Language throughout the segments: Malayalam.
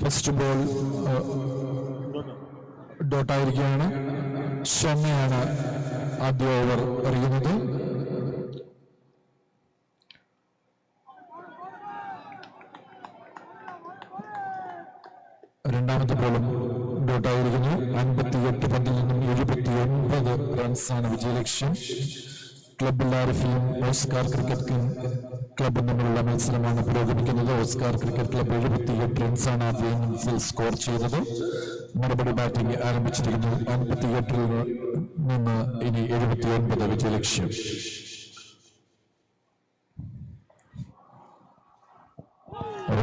First ball ഡോട്ടായിരിക്കുകയാണ്. ഷെന്നയാണ് ആദ്യ ഓവർ എറിയുന്നത്. രണ്ടാമത്തെ ബോളും ഡോട്ടായിരിക്കുന്നു. 58 പന്തിൽ നിന്നും 79 റൺസാണ് വിജയലക്ഷ്യം. ക്ലബ് ലാരിഫിയും ഓസ്കാർ ക്രിക്കറ്റ് ക്ലബും തമ്മിലുള്ള മത്സരമാണ് പുരോഗമിക്കുന്നത്. ഓസ്കാർ ക്രിക്കറ്റ് ക്ലബ് 78 റൺസാണ് ആദ്യ ഇന്നിംഗ്സിൽ സ്കോർ ചെയ്തത്. മറുപടി ബാറ്റിംഗ് ആരംഭിച്ചിരിക്കുന്നു. 58 നിന്ന് ഇനി 79 വിജയലക്ഷ്യം.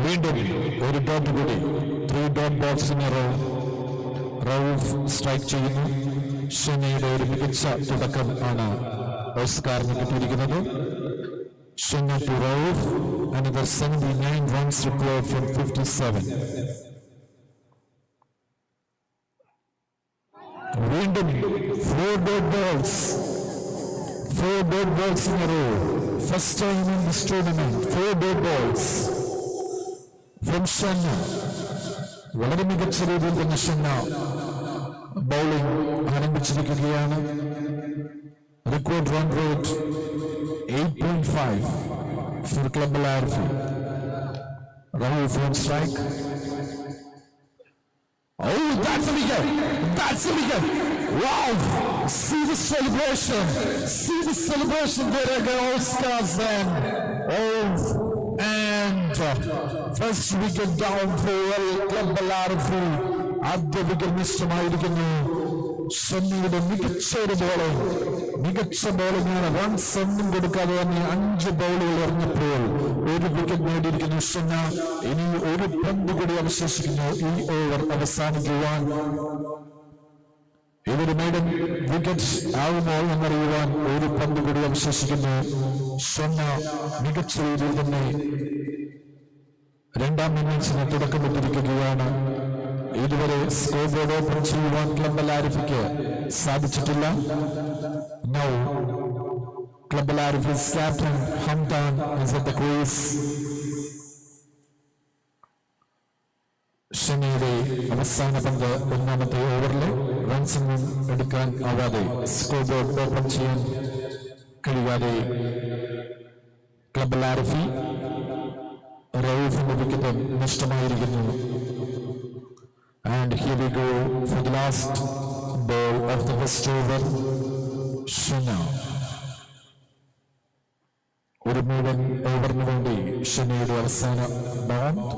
വീണ്ടും ഒരു ഡോട്ട് കൂടി. 3 ഡോട്ട് ബോക്സിന് റൌഫ് സ്ട്രൈക്ക് ചെയ്യുന്നു. ഷെന്നയുടെ ഒരു മികച്ച തുടക്കം ആണ് ഓസ്കാറിന് കിട്ടിയിരിക്കുന്നത്. Shenna to Rauf, another 79 runs required from 57. വീണ്ടും 4 dot balls. 4 dot balls in a row. First time in this tournament, 4 dot balls from Shenna. വളരെ മികച്ച രീതിയിൽ തന്നെ ഷെന്ന ബൗളിംഗ് ആരംഭിച്ചിരിക്കുകയാണ്. Record run rate 8.5 for Club Larfi. Rahul from strike. Oh, that's a wicket! That's a wicket! Wow! See the celebration! See the celebration there again, Oscars and first wicket down for Club Larfi. ആദ്യ വിക്കറ്റ് നഷ്ടമായിരിക്കുന്നു. ഷെന്നയുടെ മികച്ച ബോളിംഗാണ്. റൺസ് ഒന്നും കൊടുക്കാതെ തന്നെ 5 ബോളുകൾ എറിഞ്ഞപ്പോൾ ഒരു വിക്കറ്റ് നേടിയിരിക്കുന്നു ഷെന്ന. ഇനി ഒരു പന്ത് കൂടി അവശേഷിക്കുന്നു ഈ ഓവർ അവസാനിക്കുവാൻ. ഇതൊരു മെയ്ഡൻ വിക്കറ്റ് ആവുമോ എന്നറിയുവാൻ ഒരു പന്ത് കൂടി അവശേഷിക്കുന്നു. ഷെന്ന മികച്ച രീതിയിൽ തന്നെ രണ്ടാം ഇന്നിംഗ്സിന് തുടക്കമിട്ടിരിക്കുകയാണ്. ഇതുവരെ സ്കോർ ബോർഡ് ഓപ്പൺ ചെയ്യുവാൻ ക്ലബ് ലാരിഫിക്ക് സാധിച്ചിട്ടില്ല. Now Club Larif's captain Hamdan is at the crease. ഷെന്നയുടെ അവസാന പന്ത് ഒന്നാമത്തെ ഓവറിലെ റൺസൊന്നും എടുക്കാൻ ആവാതെ, സ്കോർ ബോർഡ് ഓപ്പൺ ചെയ്യാൻ കഴിയാതെ ക്ലബ് ലാരിഫി റൌഫിന്റെ വിക്കറ്റ് നഷ്ടമായിരിക്കുന്നു. And here we go for the last ball of the first over. Shenna. ഒരു മുഴുവൻ ഓവറിന് വേണ്ടി ഷെന്നയുടെ അവസാന bound.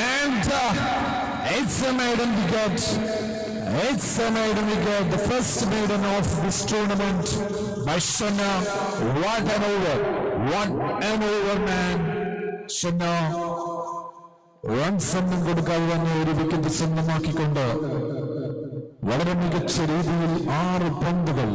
And it's a maiden wicket. It's a maiden wicket. The first maiden of this tournament by Shenna. What an over. What an over, man. Shenna runs ഒന്നും കൊടുക്കാതെ തന്നെ ഒരു വിക്കറ്റ് സ്വന്തമാക്കിക്കൊണ്ട് വളരെ മികച്ച രീതിയിൽ 6 പന്തുകൾ